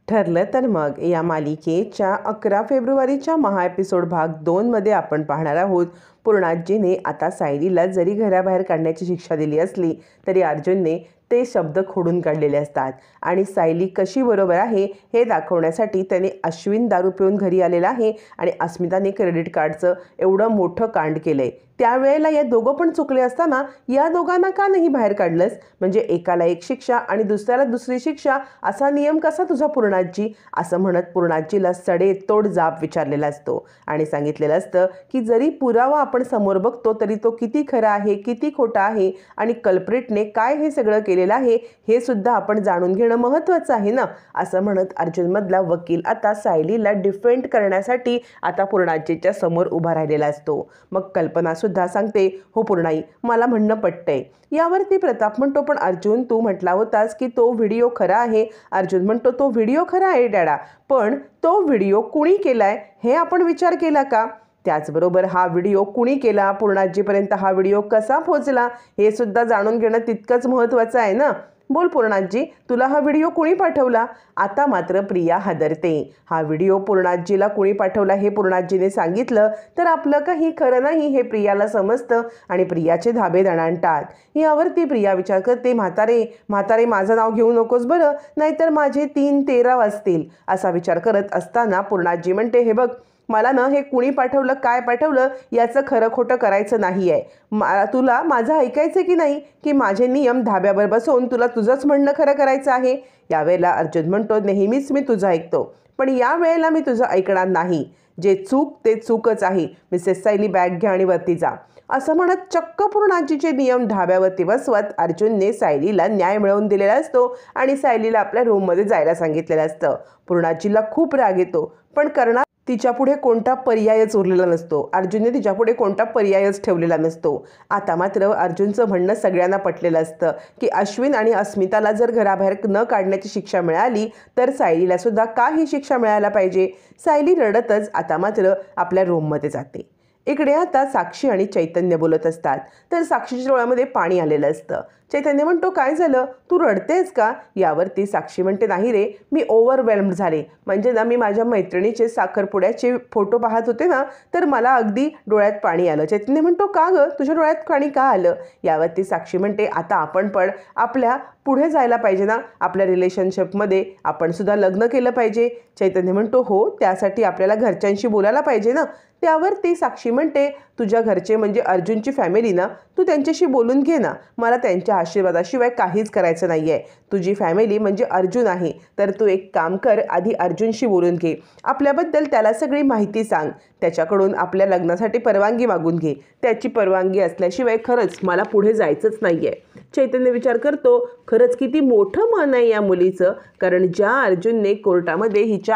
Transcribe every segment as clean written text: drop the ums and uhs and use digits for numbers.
ठरलं तर मग या मालिकेच्या 11 फेब्रुवारीच्या महा एपिसोड भाग 2 मध्ये आपण पाहणार आहोत. पूर्णाजीने आता सायलीला जरी घराबाहेर काढण्याची शिक्षा दिली असली तरी अर्जुनने ते शब्द खोडून काढलेले असतात आणि सायली कशी बरोबर आहे हे दाखवण्यासाठी त्याने अश्विन दारू पिऊन घरी आलेला आहे आणि अस्मिताने क्रेडिट कार्डचं एवढं मोठं कांड केलंय. त्यावेळेला या दोघं पण चुकले असताना या दोघांना का नाही बाहेर काढलंस? म्हणजे एकाला एक शिक्षा आणि दुसऱ्याला दुसरी शिक्षा असा नियम कसा तुझा पूर्णाजी? असं म्हणत पूर्णाजीला सडेतोड जाब विचारलेला असतो आणि सांगितलेलं असतं की जरी पुरावा आपण समोर बघतो तरी तो किती खरा आहे किती खोटा आहे आणि कल्प्रिटने काय हे सगळं केलेलं आहे हे सुद्धा आपण जाणून घेणं महत्त्वाचं आहे ना. असं म्हणत अर्जुनमधला वकील आता सायलीला डिफेंड करण्यासाठी आता पूर्णाजीच्या समोर उभा राहिलेला असतो. मग कल्पना सुद्धा सांगते, हो पूर्णाई, मला म्हणणं पटतंय. यावरती प्रताप म्हणतो, पण अर्जुन तू म्हटला होतास की तो व्हिडिओ खरा आहे. अर्जुन म्हणतो, तो व्हिडिओ खरा आहे डॅडा, पण तो व्हिडिओ कुणी केलाय हे आपण विचार केला का? त्याचबरोबर हा व्हिडिओ कुणी केला, पूर्णाजीपर्यंत हा व्हिडिओ कसा पोहोचला हे सुद्धा जाणून घेणं तितकंच महत्त्वाचं आहे ना. बोल पूर्णाजी, तुला हा व्हिडिओ कुणी पाठवला? आता मात्र प्रिया हादरते. हा व्हिडिओ पूर्णाजीला कुणी पाठवला हे पूर्णाजीने सांगितलं तर आपलं काही खरं नाही हे प्रियाला समजतं आणि प्रियाचे धाबे दणाणतात. यावरती प्रिया विचार करते, म्हातारे माझं नाव घेऊ नकोस बरं, नाहीतर माझे 3:13 वाजतील. असा विचार करत असताना पूर्णाजी म्हणते, हे बघ, मला ना हे कुणी पाठवलं काय पाठवलं याचं खरं खोटं करायचं नाही आहे. तुला माझं ऐकायचं की नाही की माझे नियम धाब्यावर बसवून तुला तुझंच म्हणणं खरं करायचं आहे? यावेळेला अर्जुन म्हणतो, नेहमीच मी तुझं ऐकतो, पण या वेळेला मी तुझं ऐकणार नाही. जे चूक ते चूकच आहे. मिसेस सायली बॅग घ्या आणि वरती जा. असं म्हणत चक्क पूर्णाजीचे नियम धाब्यावरती बसवत अर्जुनने सायलीला न्याय मिळवून दिलेला असतो आणि सायलीला आपल्या रूममध्ये जायला सांगितलेलं असतं. पूर्णाजीला खूप राग येतो, पण करणार तिच्यापुढे कोणता पर्यायच उरलेला नसतो. अर्जुनने तिच्यापुढे कोणता पर्यायच ठेवलेला नसतो. आता मात्र अर्जुनचं म्हणणं सगळ्यांना पटलेलं असतं की अश्विन आणि अस्मिताला जर घराबाहेर न काढण्याची शिक्षा मिळाली तर सायलीला सुद्धा का ही शिक्षा मिळायला पाहिजे. सायली रडतच आता मात्र आपल्या रूममध्ये जाते. इकडे आता साक्षी आणि चैतन्य बोलत असतात तर साक्षीच्या डोळ्यामध्ये पाणी आलेलं असतं. चैतन्य म्हणतो, काय झालं, तू रडतेस का? यावरती साक्षी म्हणते, नाही रे, मी ओव्हरवेल्म्ड झाले. म्हणजे ना, मी माझ्या मैत्रिणीचे साखरपुड्याचे फोटो पाहत होते ना, तर मला अगदी डोळ्यात पाणी आलं. चैतन्य म्हणतो, का गं, तुझ्या डोळ्यात पाणी का आलं? यावरती साक्षी म्हणते, आता आपण पण आपल्या पुढे जायला पाहिजे ना, आपल्या रिलेशनशिपमध्ये आपण सुद्धा लग्न केलं पाहिजे. चैतन्य म्हणतो, हो, त्यासाठी आपल्याला घरच्यांशी बोलायला पाहिजे ना. त्यावरती साक्षी म्हणते, तुझ्या घरचे म्हणजे अर्जुनची फॅमिली ना, तू त्यांच्याशी बोलून घे ना. मला त्यांच्या आशीर्वादाशिवाय काहीच करायचं नाही आहे. तुझी फॅमिली म्हणजे अर्जुन आहे, तर तू एक काम कर, आधी अर्जुनशी बोलून घे. आपल्याबद्दल त्याला सगळी माहिती सांग. त्याच्याकडून आपल्या लग्नासाठी परवानगी मागून घे. त्याची परवानगी असल्याशिवाय खरंच मला पुढे जायचंच नाही आहे. चैतन्य विचार करतो, खरंच किती मोठं मन आहे या मुलीचं, कारण ज्या अर्जुनने कोर्टामध्ये हिच्या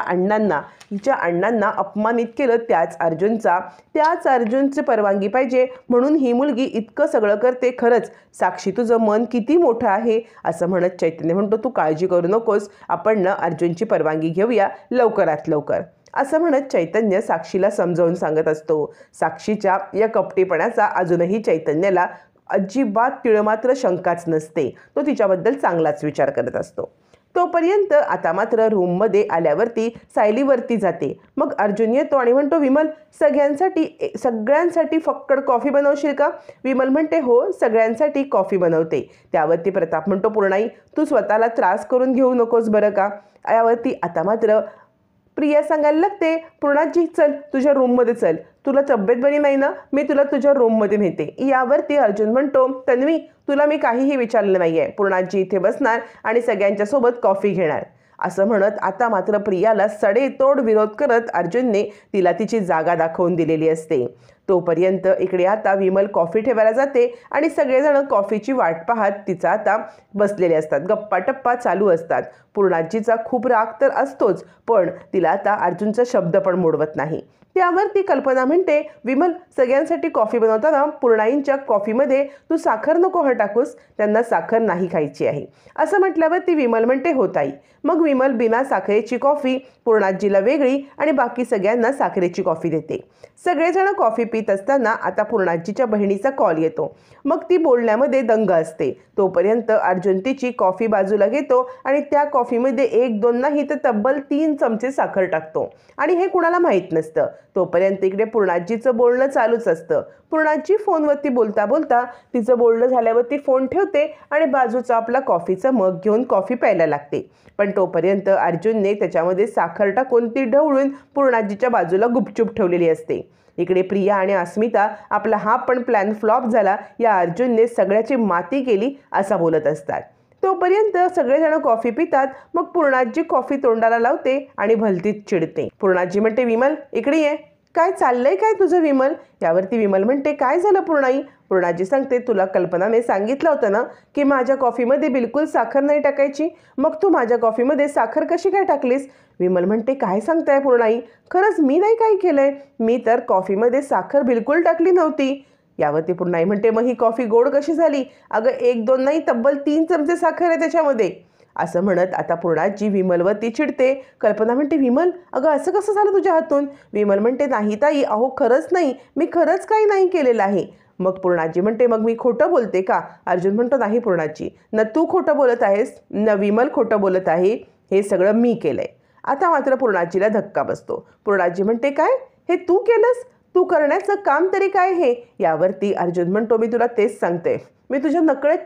अण्णांना अपमानित केलं त्याच अर्जुनची परवानगी पाहिजे म्हणून ही मुलगी इतकं सगळं करते. खरंच साक्षी, तुझं मन किती मोठं आहे. असं म्हणत चैतन्य म्हणतो, तू काळजी करू नकोस, आपण ना अर्जुनची परवानगी घेऊया लवकरात लवकर. असं म्हणत चैतन्य साक्षीला समजावून सांगत असतो. साक्षीच्या या कपटीपणाचा अजूनही चैतन्याला अजिबात तिळमात्र शंकाच नसते. तो तिच्याबद्दल चांगलाच विचार करत असतो. तोपर्यंत आता मात्र रूममध्ये आल्यावरती सायलीवरती जाते. मग अर्जुन येतो आणि म्हणतो, विमल, सगळ्यांसाठी फक्कड कॉफी बनवशील का? विमल म्हणते, हो, सगळ्यांसाठी कॉफी बनवते. त्यावरती प्रताप म्हणतो, पूर्णाई, तू स्वतःला त्रास करून घेऊ नकोस बरं का. यावरती आता मात्र प्रिया सांगायला लागते, पूर्णाजी, चल तुझ्या रूममध्ये चल, तुला तब्येत बरी नाही ना, मी तुला तुझ्या रूममध्ये नेते. यावरती अर्जुन म्हणतो, तन्वी, तुला मी काहीही विचारलं नाही आहे. पूर्णाजी इथे बसणार आणि सगळ्यांच्या सोबत कॉफी घेणार. असं म्हणत आता मात्र प्रियाला सडेतोड विरोध करत अर्जुनने तिला तिची जागा दाखवून दिलेली असते. तोपर्यंत इकडे आता विमल कॉफी ठेवायला जाते आणि सगळेजण कॉफीची वाट पाहत तिचा आता बसलेले असतात. गप्पा टप्पा चालू असतात. पूर्णाजीचा खूप राग तर असतोच, पण तिला आता अर्जुनचा शब्द पण मोडवत नाही. त्यावरती कल्पना म्हणते, विमल, सगळ्यांसाठी कॉफी बनवताना पूर्णाईंच्या कॉफीमध्ये तू साखर नको टाकूस, त्यांना साखर नाही खायची आहे. असं म्हटल्यावरती विमल म्हणते, हो ताई. मग विमल बिना साखरेची कॉफी पूर्णाजीला वेगळी आणि बाकी सगळ्यांना साखरेची कॉफी देते. सगळेजण कॉफी पित असताना आता पूर्णाजीच्या बहिणीचा कॉल येतो. मग ती बोलण्यामध्ये दंग असते. तोपर्यंत अर्जुन तिची कॉफी बाजूला घेतो आणि त्या कॉफीमध्ये 1-2 नाही तर तब्बल 3 चमचे साखर टाकतो आणि हे कुणाला माहीत नसतं. तोपर्यंत इकडे पूर्णाजीचं बोलणं चालूच असतं. पूर्णाजी फोनवरती बोलता बोलता तिचं बोलणं झाल्यावरती फोन ठेवते आणि बाजूचा आपला कॉफीचा मग घेऊन कॉफी प्यायला लागते. पण तोपर्यंत अर्जुनने त्याच्यामध्ये साखर टाकून ती ढवळून पूर्णाजीच्या बाजूला गुपचूप ठेवलेली असते. इकडे प्रिया आणि अस्मिता आपला हा पण प्लॅन फ्लॉप झाला, या अर्जुनने सगळ्याची माती केली असा बोलत असतात. तोपर्यंत सगळेजण कॉफी पितात. मग पूर्णाजी कॉफी तोंडाला लावते आणि भलतीच चिडते. पूर्णाजी म्हणते, विमल इकडे ये. काय चाललंय काय तुझं विमल? यावरती विमल म्हणते, काय झालं पूर्णाई? पूर्णाजी सांगते, तुला कल्पनाने सांगितलं होतं ना की माझ्या कॉफीमध्ये बिलकुल साखर नाही टाकायची, मग तू माझ्या कॉफीमध्ये साखर कशी काय टाकलीस? विमल म्हणते, काय सांगताय पूर्णाई? खरंच मी नाही काही केलंय, मी तर कॉफीमध्ये साखर बिलकुल टाकली नव्हती. यावरती पूर्णाई म्हणते, मग ही कॉफी गोड कशी झाली? अगं 1-2 नाही तब्बल 3 चमचे साखर आहे त्याच्यामध्ये. असं म्हणत आता पूर्णाजी विमलवरती चिडते. कल्पना म्हणते, विमल अगं असं कसं झालं तुझ्या हातून? विमल म्हणते, नाही ताई, अहो खरंच नाही, मी खरंच काही नाही केलेलं आहे. मग पूर्णाजी म्हणते, मग मी खोटं बोलते का? अर्जुन म्हणतो, नाही पूर्णाजी, न तू खोटं बोलत आहेस न विमल खोटं बोलत आहे, हे सगळं मी केलंय. आता मात्र पूर्णाजीला धक्का बसतो. पूर्णाजी म्हणते, काय हे तू केलंस? तू करण्याचं काम तरी काय हे? यावरती अर्जुन म्हणतो, मी तुला तेच सांगते, मी तुझ्या नकळत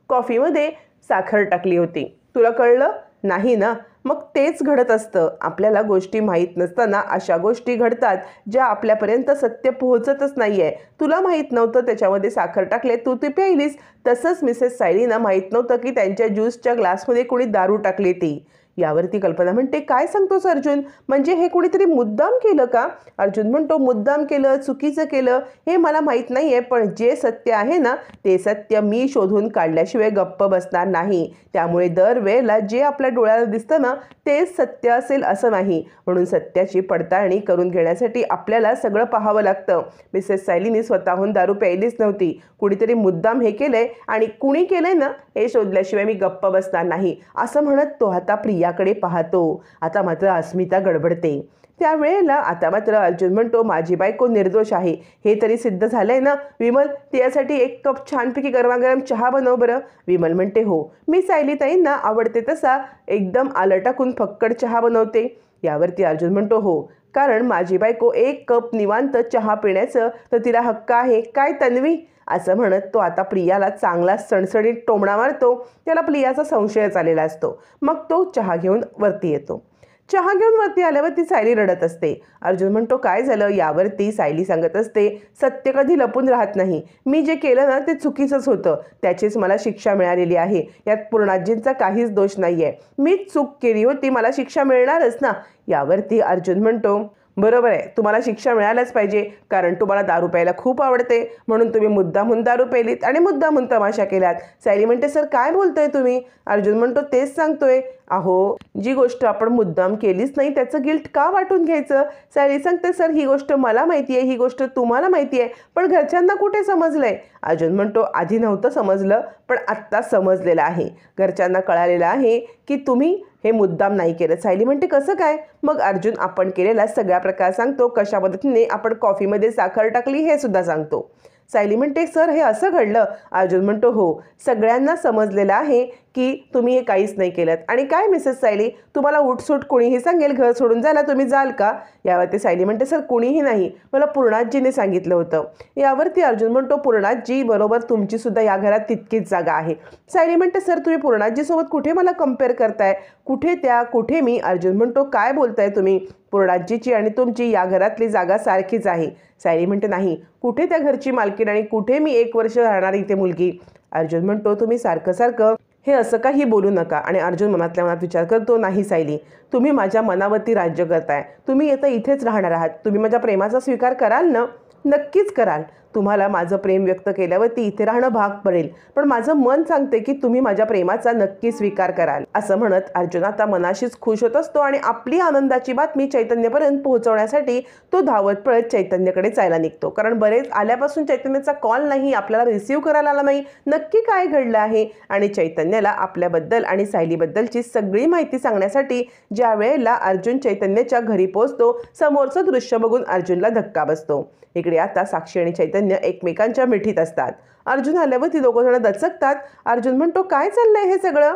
कॉफीमध्ये साखर टाकली होती, तुला कळलं नाही ना? मग तेच घडत असतं. आपल्याला गोष्टी माहीत नसताना अशा गोष्टी घडतात ज्या आपल्यापर्यंत सत्य पोहोचतच नाही आहे. तुला माहीत नव्हतं त्याच्यामध्ये साखर टाकले, तू ती प्यायलीस. तसंच मिसेस सायलीना माहीत नव्हतं की त्यांच्या ज्यूसच्या ग्लासमध्ये कोणी दारू टाकली ती. यावरती कल्पना म्हणते, काय सांगतोस अर्जुन? म्हणजे हे कोणीतरी मुद्दाम केलं का? अर्जुन म्हणतो, मुद्दाम केलं चुकीचं केलं हे मला माहीत नाही आहे, पण जे सत्य आहे ना ते सत्य मी शोधून काढल्याशिवाय गप्प बसणार नाही. त्यामुळे दरवेळेला जे आपल्या डोळ्याला दिसतं ना तेच सत्य असेल असं नाही, म्हणून सत्याची पडताळणी करून घेण्यासाठी आपल्याला सगळं पाहावं लागतं. मिसेस सायलीने स्वतःहून दारू प्यायलीच नव्हती, कुणीतरी मुद्दाम हे केलंय आणि कुणी केलंय ना हे शोधल्याशिवाय मी गप्प बसणार नाही, असं म्हणत तो आता प्रियाकडे पाहतो. आता मात्र अस्मिता गडबडते. त्यावेळेला आता मात्र अर्जुन म्हणतो, माझी बायको निर्दोष आहे हे तरी सिद्ध झालंय ना विमल, त्यासाठी 1 कप छानपैकी गरमागरम चहा बनव बरं. विमल म्हणते, हो मी सायलीताईंना आवडते तसा एकदम आलं टाकून फक्कड चहा बनवते. यावरती अर्जुन म्हणतो, हो कारण माझी बायको 1 कप निवांत चहा पिण्याचं तर तिला हक्क आहे काय तन्वी? असं म्हणत तो आता प्रियाला चांगला सणसणीत टोमणा मारतो. त्याला प्रियाचा संशयच आलेला असतो. मग तो चहा घेऊन वरती येतो. चहा घेऊन वरती आल्यावरती सायली रडत असते. अर्जुन म्हणतो, काय झालं? यावरती सायली सांगत असते, सत्य कधी लपून राहत नाही, मी जे केलं ना ते चुकीचंच होतं, त्याचीच मला शिक्षा मिळालेली आहे, यात पूर्णाजींचा काहीच दोष नाही आहे, मीच चूक केली होती, मला शिक्षा मिळणारच ना. यावरती अर्जुन म्हणतो, बरोबर आहे, तुम्हाला शिक्षा मिळायलाच पाहिजे, कारण तुम्हाला दारू प्यायला खूप आवडते, म्हणून तुम्ही मुद्दामहून दारू प्यायलीत आणि मुद्दामहून तमाशा केलात. सायली म्हणते, सर काय बोलतोय तुम्ही? अर्जुन म्हणतो, तेच सांगतोय. अहो जी गोष्ट आपण मुद्दाम केलीच नाही त्याचं गिल्ट का वाटून घ्यायचं? सायली सांगते, सर ही गोष्ट मला माहिती आहे, ही गोष्ट तुम्हाला माहिती आहे, पण घरच्यांना कुठे समजलंय? अर्जुन म्हणतो, आधी नव्हतं समजलं पण आत्ता समजलेलं आहे, घरच्यांना कळालेलं आहे की तुम्ही हे मुद्दाम नाही केलं. सायली म्हणते, कसं काय? मग अर्जुन आपण केलेला सगळा प्रकार सांगतो, कशा पद्धतीने आपण कॉफीमध्ये साखर टाकली हे सुद्धा सांगतो. सायली म्हणते, सर हे असं घडलं? अर्जुन म्हणतो, हो सगळ्यांना समजलेलं आहे की तुम्ही हे काहीच नाही केलं. आणि काय मिसेस सायली, तुम्हाला उठसूट कोणीही सांगेल घर सोडून जायला, तुम्ही जाल का? यावरती सायली म्हणते, सर कुणीही नाही, मला पूर्णाजीने सांगितलं होतं. यावरती अर्जुन म्हणतो, पूर्णाजी बरोबर तुमची सुद्धा या घरात तितकीच जागा आहे. सायली म्हणते, सर तुम्ही पूर्णाजीसोबत कुठे मला कम्पेअर करताय? कुठे त्या कुठे मी? अर्जुन म्हणतो, काय बोलताय तुम्ही? पूर्णाजीची आणि तुमची या घरातली जागा सारखीच आहे. सायली म्हणते, नाही, कुठे त्या घरची मालकीण आणि कुठे मी 1 वर्ष राहणार इथे मुलगी? अर्जुन म्हणतो, तुम्ही सारखं सारखं हे असं काही बोलू नका. आणि अर्जुन मनातल्या मनात विचार करतो, नाही सायली, तुम्ही माझ्या मनावरती राज्य करताय, तुम्ही आता इथेच राहणार आहात, तुम्ही माझ्या प्रेमाचा स्वीकार कराल ना? नक्कीच कराल. तुम्हाला माझं प्रेम व्यक्त केल्यावरती इथे राहणं भाग पडेल, पण माझं मन सांगते की तुम्ही माझ्या प्रेमाचा नक्की स्वीकार कराल. असं म्हणत अर्जुन आता मनाशीच खुश होत असतो आणि आपली आनंदाची बातमी चैतन्यपर्यंत पोहोचवण्यासाठी तो धावत पळत चैतन्यकडे जायला निघतो. कारण बरेच आल्यापासून चैतन्याचा कॉल नाही, आपल्याला रिसीव्ह करायला आला नाही. नक्की काय घडलं आहे आणि चैतन्याला आपल्याबद्दल आणि सायलीबद्दलची सगळी माहिती सांगण्यासाठी ज्या वेळेला अर्जुन चैतन्याच्या घरी पोहोचतो, समोरचं दृश्य बघून अर्जुनला धक्का बसतो. इकडे आता साक्षी आणि चैतन्य एकमेकांच्या मिठीत असतात. अर्जुन आल्यावर ती दोघं जण दचकतात. अर्जुन म्हणतो, काय चाललंय हे सगळं?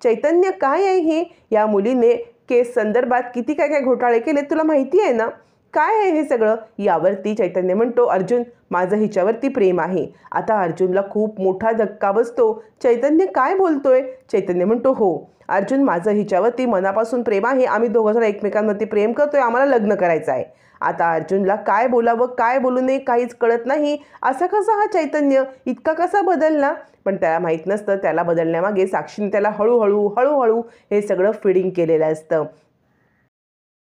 चैतन्य, काय आहे ही? या मुलीने केस संदर्भात किती काय काय घोटाळे केले तुला माहिती आहे ना? काय आहे हे सगळं? यावरती चैतन्य म्हणतो, अर्जुन, माझं हिच्यावरती प्रेम आहे. आता अर्जुनला खूप मोठा धक्का बसतो. चैतन्य काय बोलतोय? चैतन्य म्हणतो, हो अर्जुन, माझं हिच्यावरती मनापासून प्रेम आहे. आम्ही दोघं जण एकमेकांवरती प्रेम करतोय, आम्हाला लग्न करायचं आहे. आता अर्जुनला काय बोलावं काय बोलू नये काहीच कळत नाही. असा कसा हा चैतन्य इतका कसा बदलला? पण त्याला माहीत नसतं त्याला बदलण्यामागे साक्षीने त्याला हळूहळू हे सगळं फिडिंग केलेलं असतं.